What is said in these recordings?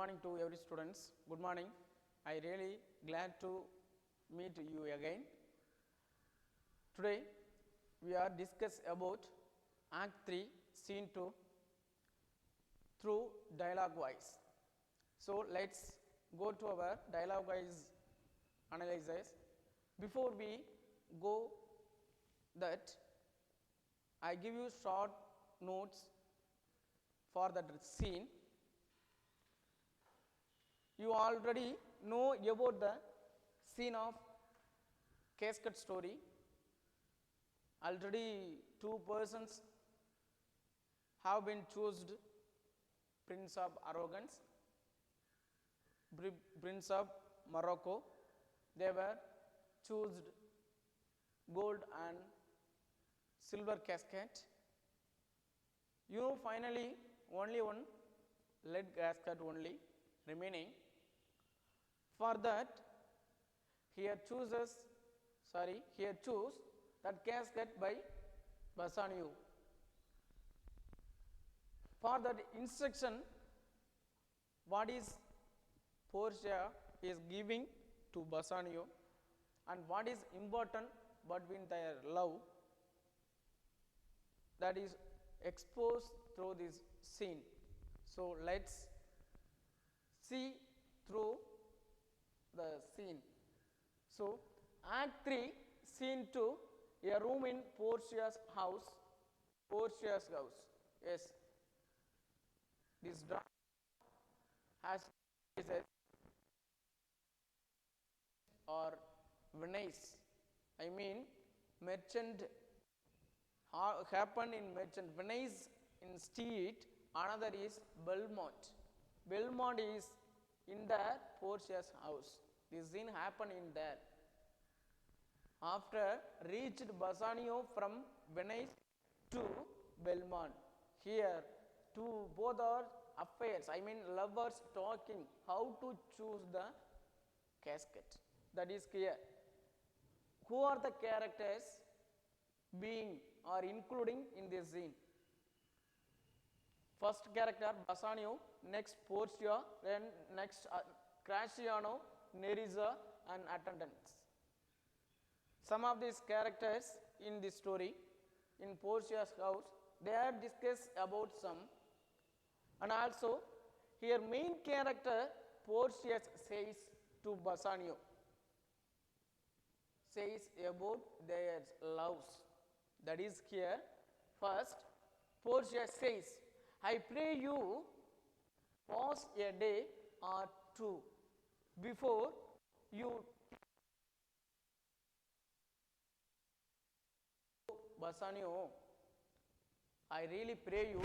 morning to every students. Good morning. I really glad to meet you again. Today we are discuss about Act 3, Scene 2 through dialogue wise. So let's go to our dialogue wise analysis. Before we go that, I give you short notes for that scene. You already know about the scene of casket story. Already two persons have been chosen: Prince of Arrogance, Prince of Morocco. They were chosen gold and silver casket. You know, finally only one lead casket only remaining. For that, here choose that casket by Bassanio. For that instruction, what is Portia is giving to Bassanio and what is important between their love, that is exposed through this scene. So let's see through the scene. So Act 3, Scene 2, a room in Portia's house. Portia's house. Yes. This drama has or Venice. I mean merchant happen in merchant Venice instead. Another is Belmont. Belmont is in the Portia's house. This scene happened in there. After reached Bassanio from Venice to Belmont. Here both are affairs, I mean lovers talking how to choose the casket. That is clear. Who are the characters being or including in this scene? First character Bassanio, next Portia, then next Gratiano, Nerissa and attendants. Some of these characters in this story, in Portia's house, they are discussed about some. And also here main character Portia says to Bassanio, says about their loves. That is here. First, Portia says, I pray you pause a day or two before you Bassanio. I really pray you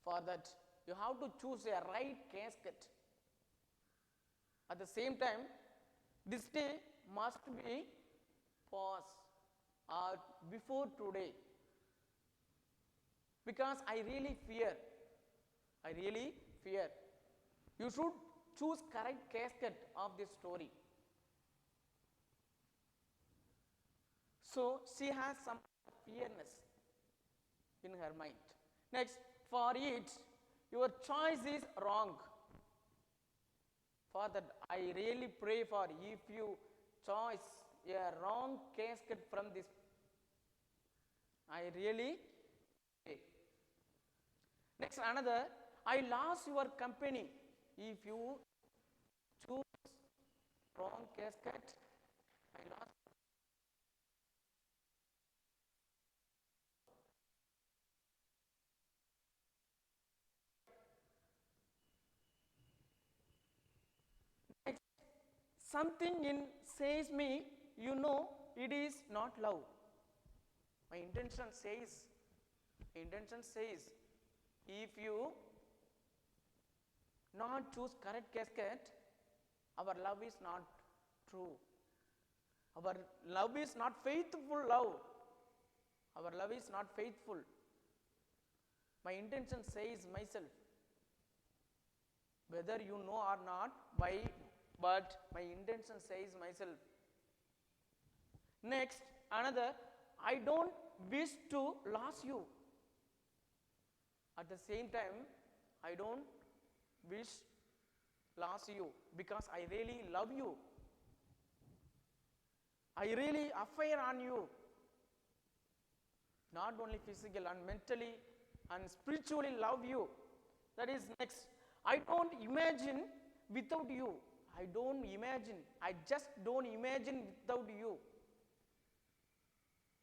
for that. You have to choose a right casket. At the same time, this day must be pause or before today. Because I really fear. You should choose correct casket of this story. So she has some fearness in her mind. Next, for it, your choice is wrong. For that, I really pray for if you choose a wrong casket from this. I really pray. Next, another, I lost your company. If you choose wrong casket, I lost. Next, something in says me, you know, it is not love. My intention says, if you not choose correct casket, our love is not true. Our love is not faithful love. Our love is not faithful. My intention says myself. Whether you know or not, but my intention says myself. Next, another, I don't wish to lose you. At the same time, I don't wish lost you because I really love you. I really affair on you. Not only physical and mentally and spiritually love you. That is next. I don't imagine without you. I don't imagine. I just don't imagine without you.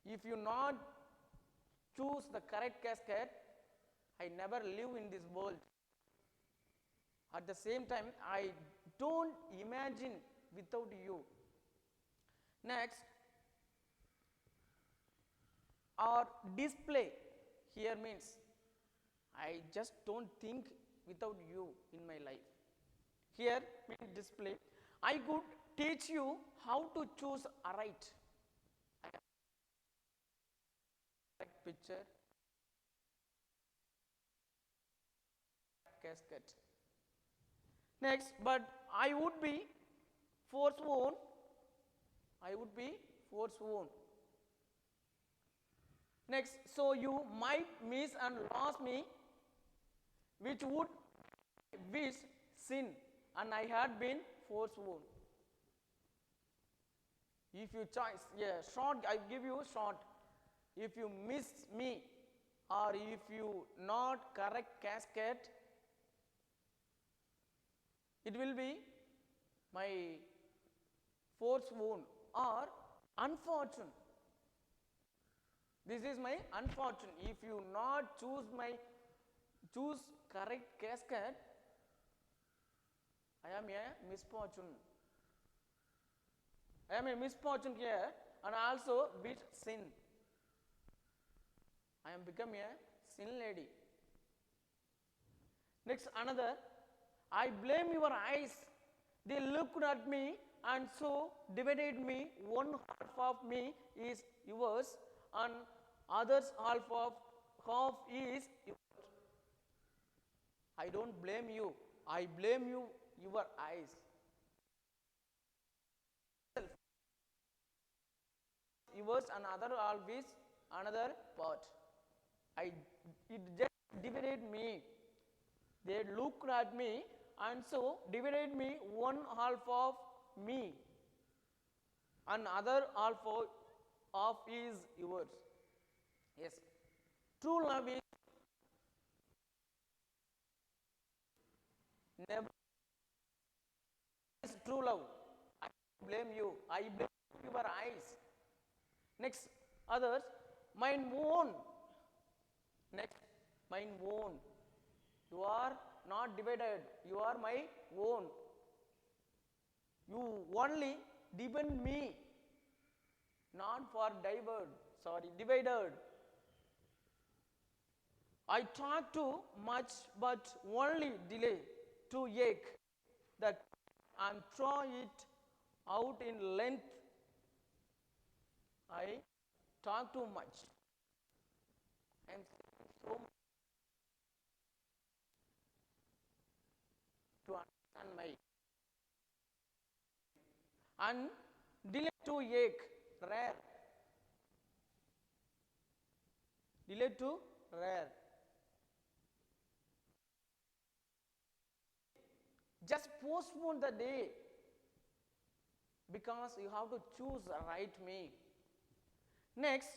If you not choose the correct casket, I never live in this world. At the same time, I don't imagine without you. Next, or display here means I just don't think without you in my life. Here means display. I could teach you how to choose right. Picture, casket. Next, but I would be forsworn. I would be forsworn. Next, so you might miss and lose me, which would wish sin, and I had been forsworn. If you choose, yeah, short, I give you short. If you miss me, or if you not correct casket, it will be my forsworn or unfortunate. This is my unfortunate. If you not choose correct casket, I am a misfortune. I am a misfortune here, and also with sin. I am become a sin lady. Next, another. I blame your eyes. They looked at me and so divided me. One half of me is yours, and others half is yours. I don't blame you. I blame you. Your eyes. Yours and other always another part. It just divided me. They looked at me and so divided me. One half of me and other half of is yours. Yes. True love is never is true love. I blame you. I blame your eyes. Next, others, mine own. Next, mine own. You are not divided. You are my own. You only depend me, not for divided. I talk too much, but only delay to ache that and throw it out in length. I talk too much. I am so much to understand my and delay to ache rare. Delay to rare. Just postpone the day because you have to choose the right me. Next,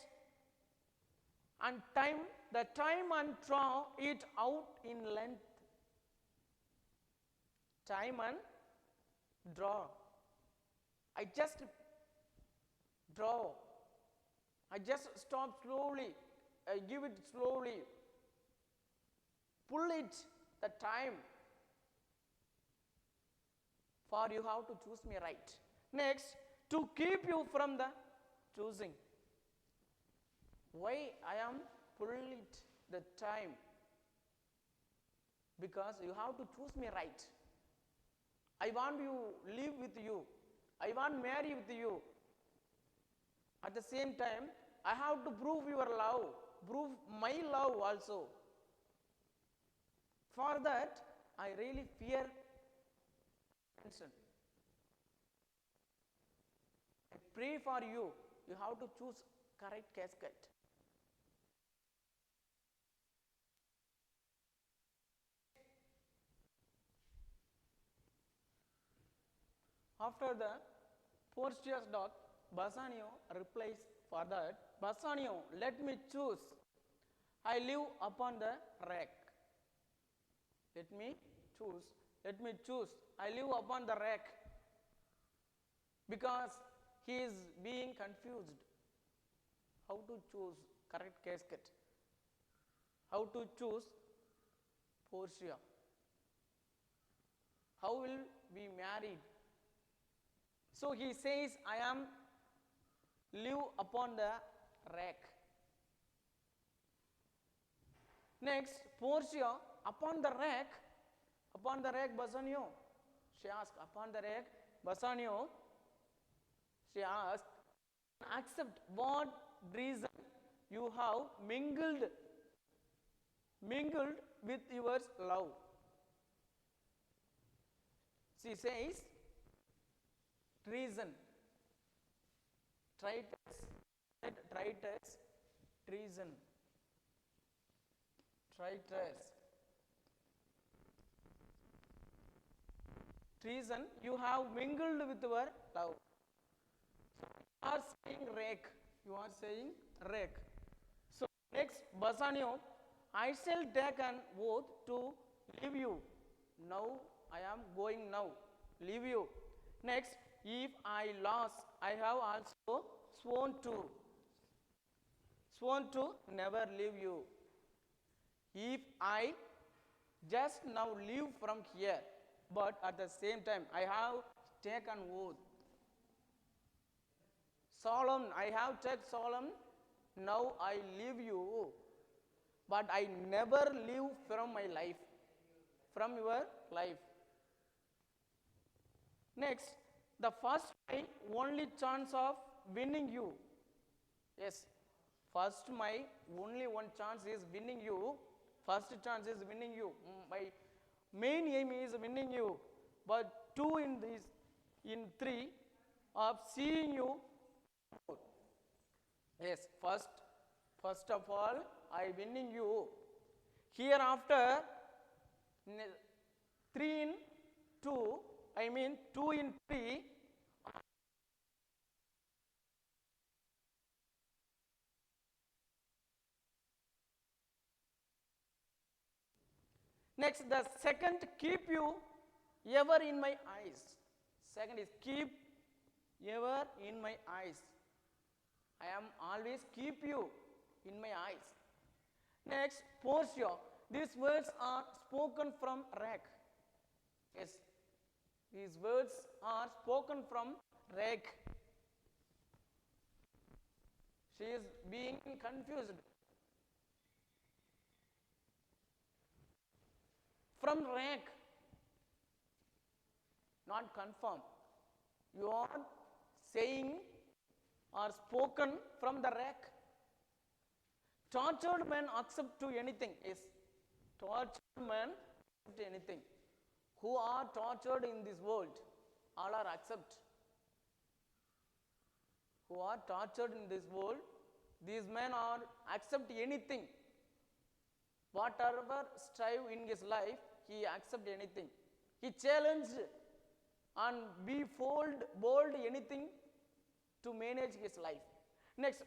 and the time and draw it out in length. Time and draw. I just draw. I just stop slowly. I give it slowly. Pull it the time. For you have to choose me right. Next, to keep you from the choosing. Why I am pulling it the time? Because you have to choose me right. I want to live with you. I want marry with you. At the same time, I have to prove your love, prove my love also. For that, I really fear tension. I pray for you. You have to choose correct casket. After the Porcia's dog, Bassanio replies for that, Bassanio, let me choose. I live upon the rack. Let me choose. Let me choose. I live upon the rack. Because he is being confused. How to choose correct casket? How to choose Portia? How will be married? So he says, I am live upon the rack. Next, Portia, upon the rack, Bassanio. She asked, upon the rack, Bassanio, she asked, accept what reason you have mingled with your love. She says, treason, traitors, treason, traitors. Treason, you have mingled with your love. You are saying rake. You are saying rake. So next, Bassanio, I shall take an oath to leave you. Now I am going now. Leave you. Next, if I lost, I have also sworn to never leave you. If I just now leave from here, but at the same time I have taken oath. Solemn, I have taken solemn, now I leave you, but I never leave from my life, from your life. Next, the first my only chance of winning you. Yes, first my only one chance is winning you. First chance is winning you. My main aim is winning you. But two in three of seeing you. Yes, first of all, I winning you. Hereafter, 3 in 2, I mean 2 in 3. Next, the second, keep you ever in my eyes. Second is keep ever in my eyes. I am always keep you in my eyes. Next, Portia. These words are spoken from rack. Yes, these words are spoken from rack. She is being confused. From rack, not confirm. You are saying or spoken from the rack. Tortured men accept to anything. Yes, tortured men accept anything. Who are tortured in this world, all are accept. Who are tortured in this world, these men are accept anything. Whatever strive in his life, he accept anything. He challenged and be bold anything to manage his life. Next,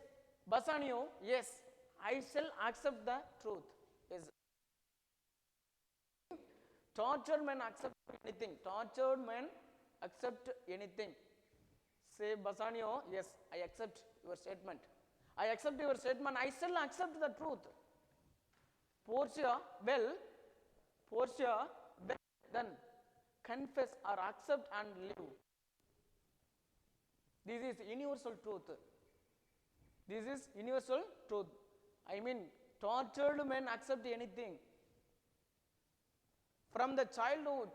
Bassanio, yes, I shall accept the truth. Yes. Tortured men accept anything. Tortured men accept anything. Say Bassanio, yes, I accept your statement. I accept your statement. I shall accept the truth. Portia, then confess or accept and live. This is universal truth. This is universal truth. I mean, tortured men accept anything. From the childhood,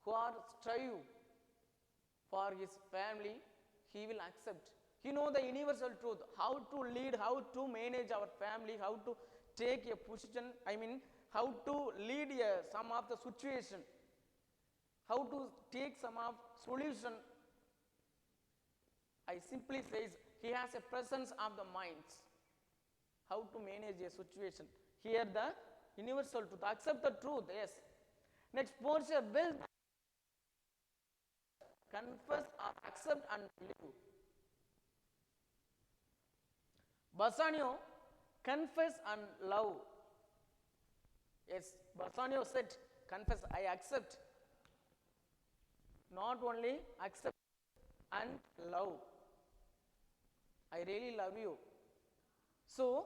who are strive for his family, he will accept. He know the universal truth, how to lead, how to manage our family, how to take a position, I mean, how to lead some of the situation, how to take some of solution. I simply says, he has a presence of the minds, how to manage a situation. Here the universal truth, accept the truth, yes. Next, Portia, well, confess or accept and believe. Bassanio confess and love. Yes, Bassanio said, confess, I accept. Not only accept and love. I really love you. So,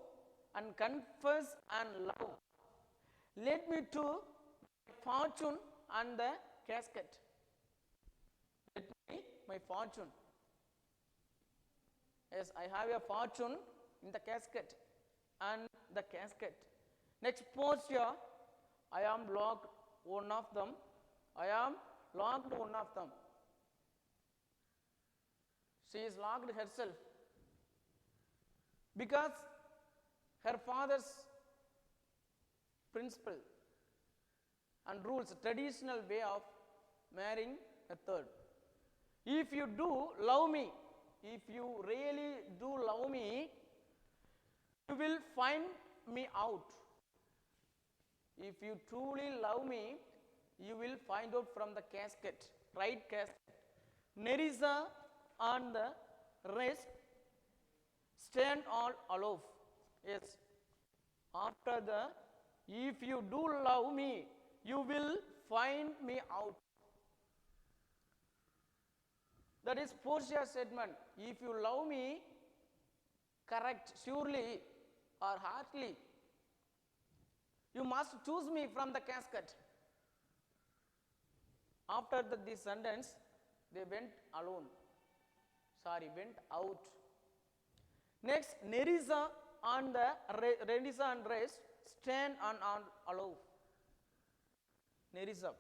and confess and love. Let me to fortune and the casket. Let me my fortune. Yes, I have a fortune in the casket and the casket. Next posture, I am locked one of them. I am locked one of them. She is locked herself because her father's principle and rules, traditional way of marrying a third. If you do love me, if you really do love me, you will find me out. If you truly love me, you will find out from the casket, right casket. Nerissa and the rest stand all aloof. Yes. After the, if you do love me, you will find me out. That is Portia's statement. If you love me, correct, surely or heartily, you must choose me from the casket. After this sentence, they went alone. Went out. Next, Nerissa and the Nerissa and rest stand on aloof. Nerissa,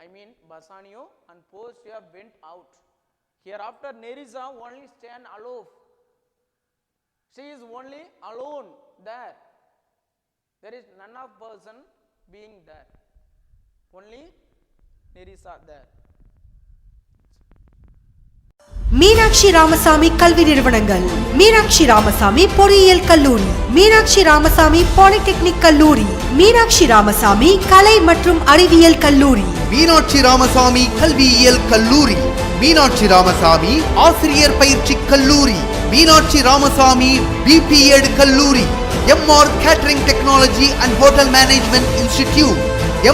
I mean Bassanio and Portia went out. Hereafter, Nerissa only stand aloof. She is only alone there. There is none of person being there. Only Nerissa there. Meenakshi Ramasamy கல்வி நிறுவனங்கள் மீனாட்சி ராமசாமி பொறியியல் கல்லூரி, Meenakshi Ramasamy polytechnic கல்லூரி, மீனாட்சி ராமசாமி கலை மற்றும் அறிவியல் கல்லூரி, மீனாட்சி ராமசாமி கல்வியியல் கல்லூரி, மீனாட்சி ராமசாமி ஆசிரியர் பயிற்சி கல்லூரி, மீனாட்சி ராமசாமி பிபிஎட் கல்லூரி, MR catering technology and hotel management institute,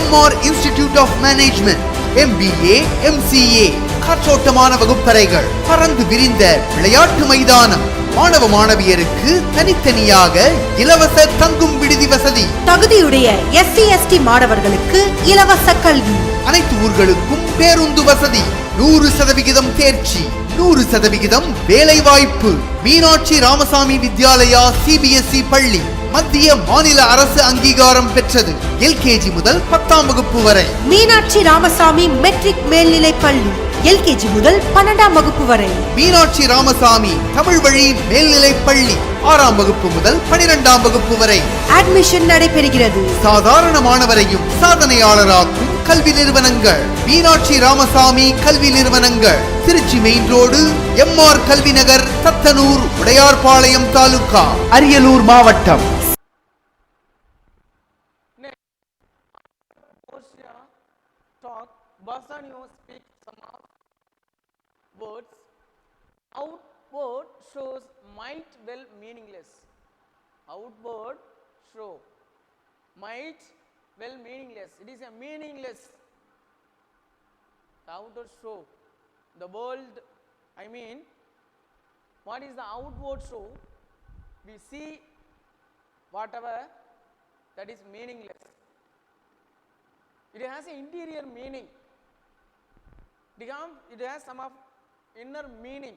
MR institute of management, MBA, MCA, காற்றோட்டமான வகுப்பறைகள், பறந்து விரிந்த விளையாட்டு மைதானம், மாணவ மாணவியருக்கு தனித்தனியாக இலவச தங்கும் விடுதி வசதி, தகுதியுடைய SC ST மாணவர்களுக்கு இலவச கல்வி, அனைத்து ஊர்களுக்கும் பேருந்து வசதி, 100% தேர்ச்சி, 100% வேலை வாய்ப்பு. மீனாட்சி ராமசாமி வித்யாலயா CBSE பள்ளி மத்திய மாநில அரசு அங்கீகாரம் பெற்றது. LKG முதல் 10ஆம் வகுப்பு வரை. மீனாட்சி ராமசாமி மெட்ரிக் மேல்நிலை பள்ளி LKG முதல் 12ஆம் வகுப்பு வரை. மீனாட்சி ராமசாமி தமிழ் வழி மேல்நிலை பள்ளி 6ஆம் வகுப்பு முதல் 12ஆம் வகுப்பு வரை அட்மிஷன் நடைபெறுகிறது. சாதாரண மாணவரையும் சாதனையாளராக்கும் கல்வி நிறுவனங்கள் மீனாட்சி ராமசாமி கல்வி நிறுவனங்கள். திருச்சி மெயின் ரோடு, MR கல்வி நகர், தத்தனூர், உடையார்பாளையம் தாலுகா, அரியலூர் மாவட்டம். Bassanio speaks some of words. Outward shows might well meaningless. Outward show might well meaningless. It is a meaningless. The outward show. The world, I mean, what is the outward show? We see whatever that is meaningless. It has an interior meaning. It has some of inner meaning.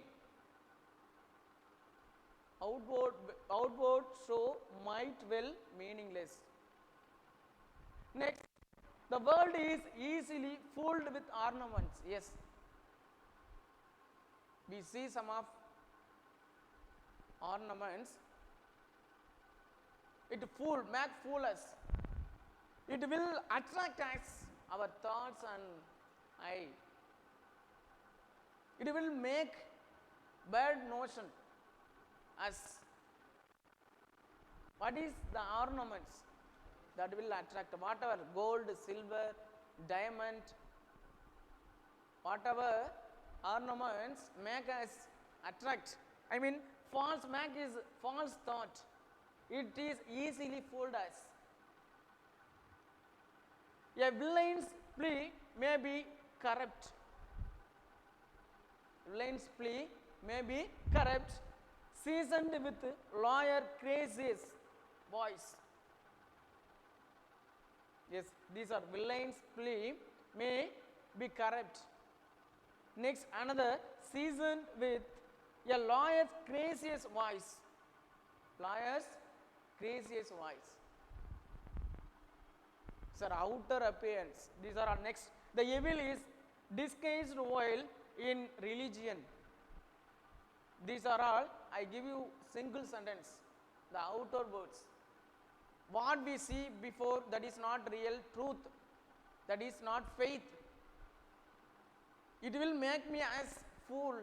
Outward show might well meaningless. Next, the world is easily fooled with ornaments. Yes, we see some of ornaments. It make fool us. It will attract us, our thoughts and eye. It will make bad notion as what is the ornaments that will attract, whatever gold, silver, diamond, whatever ornaments make us attract. I mean, false make is false thought. It is easily fooled us. A villain's plea may be corrupt. Villain's plea may be corrupt, seasoned with lawyer crazies voice. Yes, these are villain's plea may be corrupt. Next, another seasoned with a lawyer's craziest voice. Lawyer's craziest voice. Sir, outer appearance. These are our next. The evil is disguised while in religion. These are all. I give you single sentence. The outer words. What we see before, that is not real truth. That is not faith. It will make me as fool.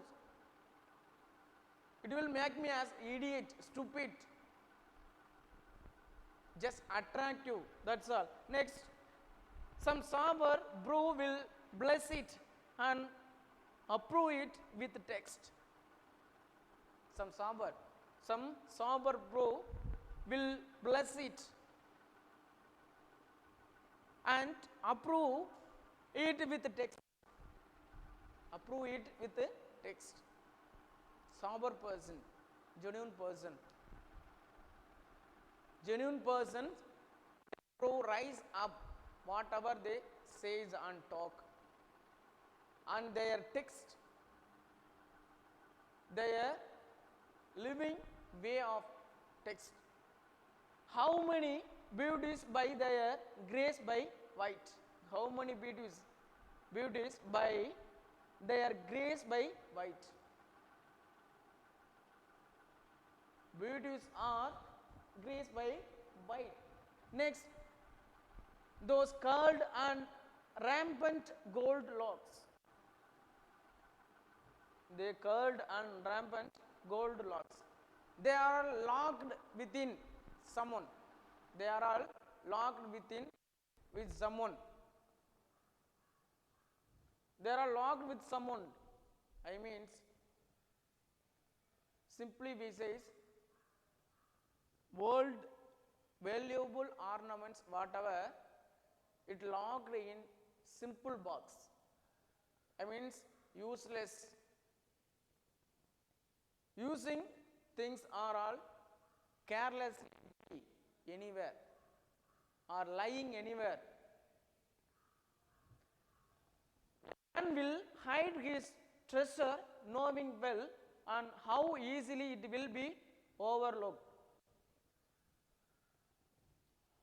It will make me as idiot, stupid. Just attractive. That's all. Next, some sober brew will bless it and approve it with text. Some sober brew will bless it and approve it with text. Approve it with text. Sober person, genuine person. Genuine person to rise up whatever they says and talk, and their text, their living way of text. How many beauties by their grace by white? How many beauties by their grace by white? Beauties are grace by white. Next, those curled and rampant gold locks. They curled and rampant gold locks. They are locked within someone. They are all locked within with someone. They are locked with someone. I mean, simply we says, world valuable ornaments, whatever, it locked in simple box. I mean, useless. Using things are all carelessly anywhere or lying anywhere. Man will hide his treasure knowing well and how easily it will be overlooked.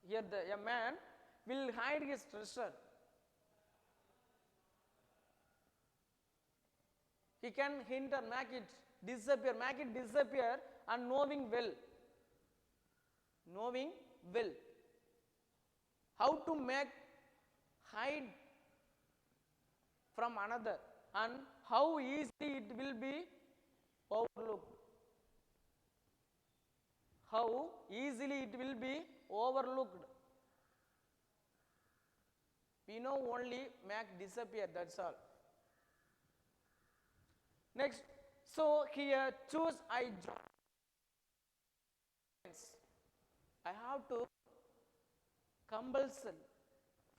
Here a man will hide his treasure. He can hinder, make it disappear and knowing well. Knowing well. How to make hide from another and how easily it will be overlooked. How easily it will be overlooked. We know only make disappear, that's all. Next, so here choose I have to compulsion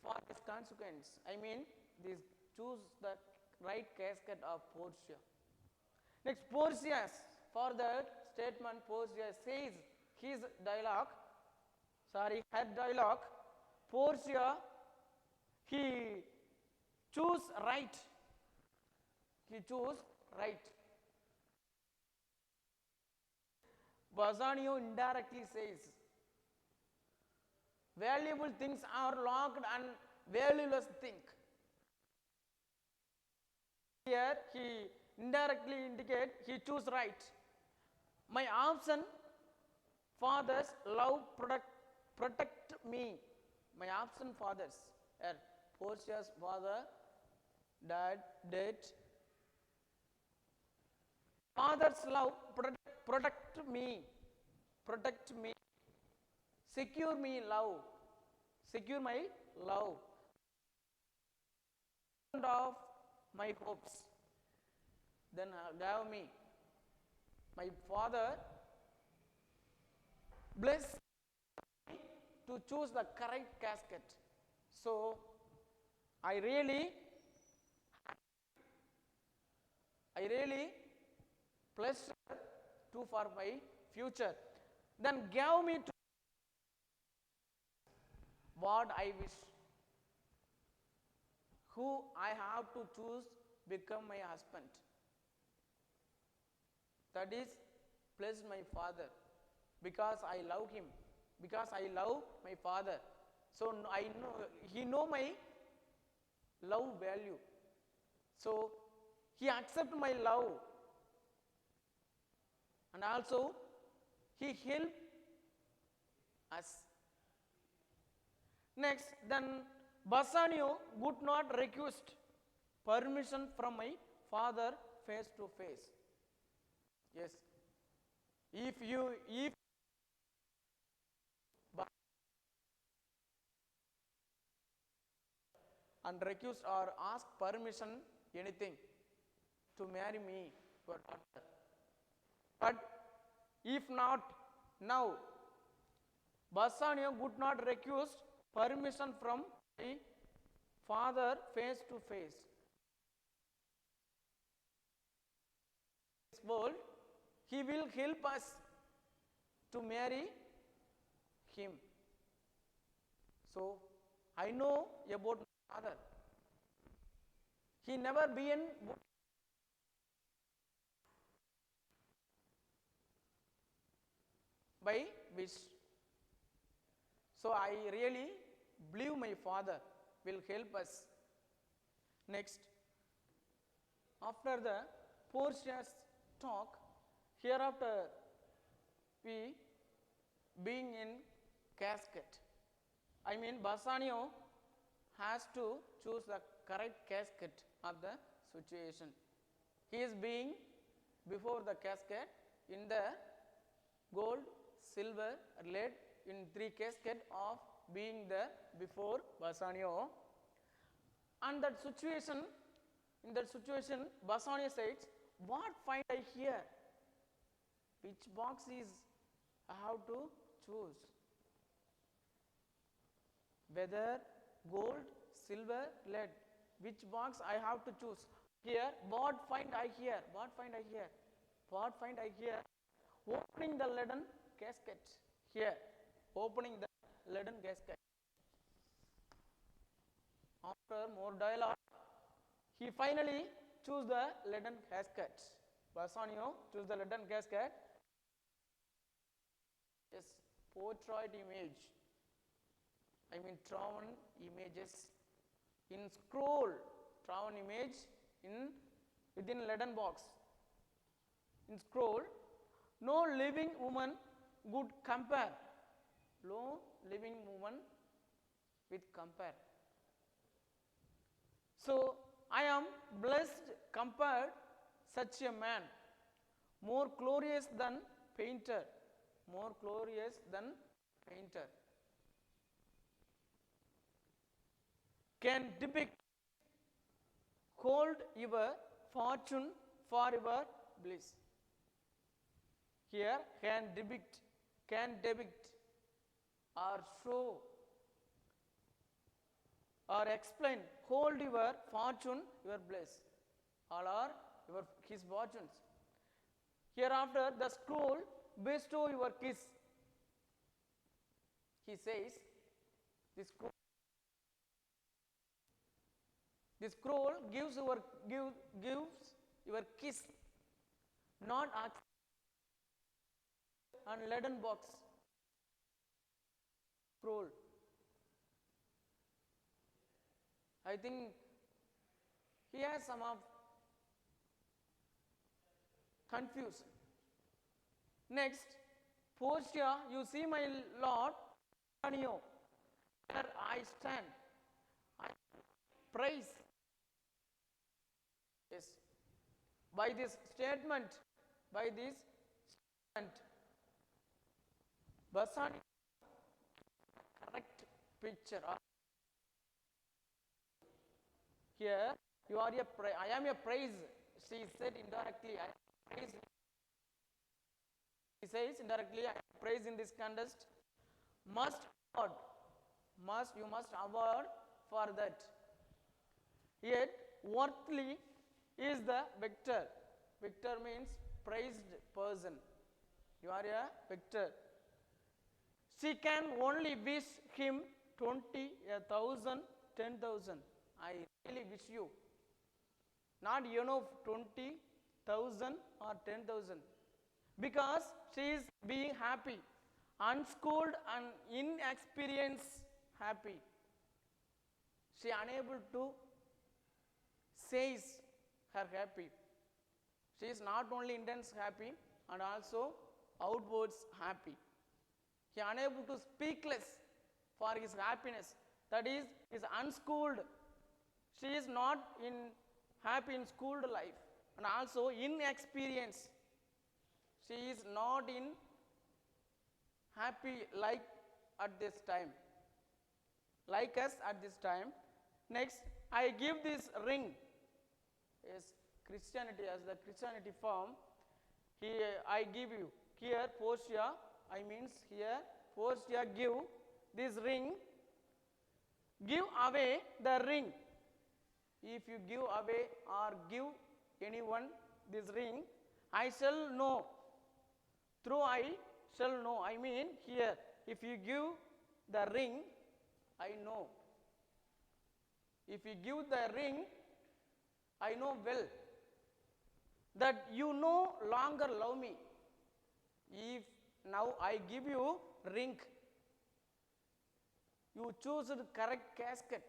for this consequence. I mean, this choose the right casket of Portia. Next, Porcia's, for that statement, Porcia says her dialogue, Portia, he choose right. Bassanio indirectly says, valuable things are locked and valueless things. Here he indirectly indicates he choose right. My option, fathers love protect me. My option, fathers. Portia's father, dad, dead. Father's love protect me. Secure me love. Secure my love. Of my hopes. then gave me. My father blessed me to choose the correct casket. So I really blessed to for my future. Then gave me to what I wish. Who I have to choose become my husband. That is bless my father because I love him, because I love my father. So I know he know my love value. So he accept my love, and also he help us. Next, then Bassanio would not request permission from my father face to face. Yes, if and request or ask permission anything to marry me, your daughter. But if not now, Bassanio would not request permission from my father face to face. This world, he will help us to marry him. So I know about my father. He never been by wish. So I really believe my father will help us. Next, after the Portia's talk, hereafter we being in casket. I mean Bassanio has to choose the correct casket of the situation. He is being before the casket in the gold, silver, lead in 3 casket of being the before Bassanio. And that situation, in that situation, Bassanio says, what find I here? Which box is I have to choose? Whether gold, silver, lead, which box I have to choose? Here, what find I here? What find I here? What find I here? Opening the leaden casket. Here, opening the leaden casket. After more dialogue, he finally choose the leaden casket. Bassanio choose the leaden casket. Yes, portrait image. I mean drawn images in scroll. Drawn image in within leaden box. In scroll, no living woman would compare. No living woman with compare. So I am blessed compared such a man, more glorious than painter, more glorious than painter. Can depict, hold your fortune for your bliss. Here can depict, or show, or explain, hold your fortune, your bliss. All are his fortunes. Hereafter the scroll, bestow your kiss. He says, this scroll gives your kiss, not and leaden box. Scroll. I think he has some of confusion. Next, Portia, you see my Lord, Anio, where I stand. I praise. Yes. By this statement, Bassanio, correct picture. Here, you are I am a praise she said indirectly, I praise. He says indirectly, I praise in this contest. Must award, you must award for that. Yet worthily is the victor. Victor means praised person. You are a victor. She can only wish him 20, 1,000, 10,000. I really wish you. Not enough 20,000 or 10,000. Because she is being happy, unschooled and inexperienced happy. She unable to says her happy. She is not only intense happy and also outwards happy. He unable to speak less for his happiness. That is unschooled. She is not happy in schooled life and also inexperienced. She is not happy like at this time. Like us at this time. Next, I give this ring. Yes, Christianity as the Christianity form. Here I give you. Here Portia, I means here Portia give this ring. Give away the ring. If you give away or give anyone this ring, I shall know. Through I shall know. I mean here, if you give the ring, I know. If you give the ring, I know well that you no longer love me. If now I give you ring, you choose the correct casket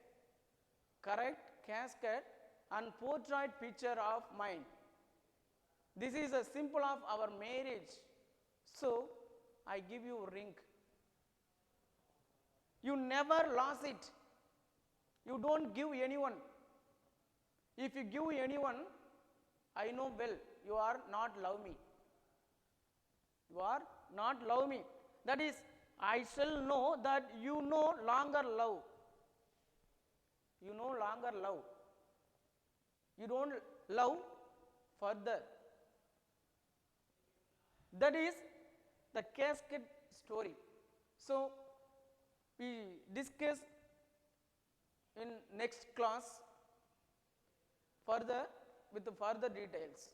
and portrait picture of mine. This is a symbol of our marriage. So I give you ring. You never lost it. You don't give anyone. If you give anyone, I know well you are not love me. You are not love me. That is, I shall know that you no longer love. You no longer love. You don't love further. That is the casket story. So we discuss in next class further with the further details.